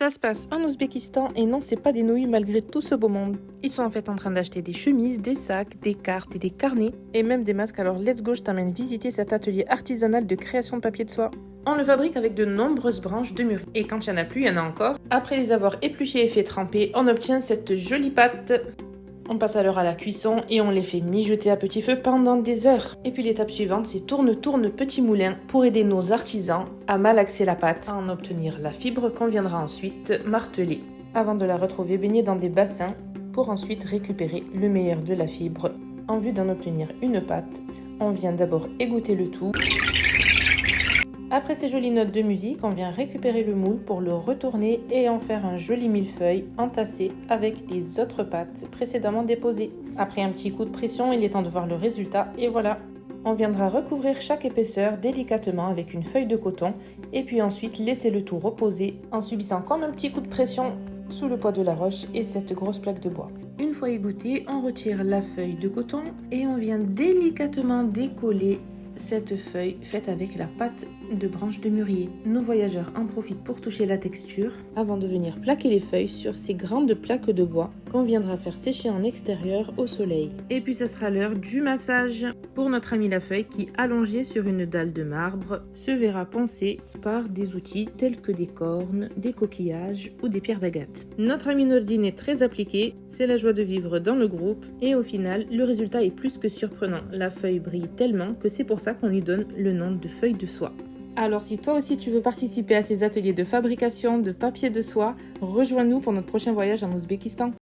Ça se passe en Ouzbékistan et non, c'est pas des nouilles malgré tout ce beau monde. Ils sont en fait en train d'acheter des chemises, des sacs, des cartes et des carnets et même des masques. Alors let's go, je t'emmène visiter cet atelier artisanal de création de papier de soie. On le fabrique avec de nombreuses branches de mûrier. Et quand il n'y en a plus, il y en a encore. Après les avoir épluchées et fait tremper, on obtient cette jolie pâte. On passe alors à la cuisson et on les fait mijoter à petit feu pendant des heures. Et puis l'étape suivante, c'est tourne petit moulin pour aider nos artisans à malaxer la pâte, à en obtenir la fibre qu'on viendra ensuite marteler, avant de la retrouver baignée dans des bassins pour ensuite récupérer le meilleur de la fibre. En vue d'en obtenir une pâte, on vient d'abord égoutter le tout. Après ces jolies notes de musique, on vient récupérer le moule pour le retourner et en faire un joli millefeuille entassé avec les autres pâtes précédemment déposées. Après un petit coup de pression, il est temps de voir le résultat et voilà. On viendra recouvrir chaque épaisseur délicatement avec une feuille de coton et puis ensuite laisser le tout reposer en subissant comme un petit coup de pression sous le poids de la roche et cette grosse plaque de bois. Une fois égoutté, on retire la feuille de coton et on vient délicatement décoller cette feuille faite avec la pâte de branche de mûrier. Nos voyageurs en profitent pour toucher la texture avant de venir plaquer les feuilles sur ces grandes plaques de bois qu'on viendra faire sécher en extérieur au soleil. Et puis ce sera l'heure du massage pour notre ami la feuille qui, allongée sur une dalle de marbre, se verra poncée par des outils tels que des cornes, des coquillages ou des pierres d'agate. Notre ami Nordine est très appliqué, c'est la joie de vivre dans le groupe et au final le résultat est plus que surprenant. La feuille brille tellement que c'est pour ça qu'on lui donne le nom de feuille de soie. Alors si toi aussi tu veux participer à ces ateliers de fabrication de papier de soie, rejoins-nous pour notre prochain voyage en Ouzbékistan.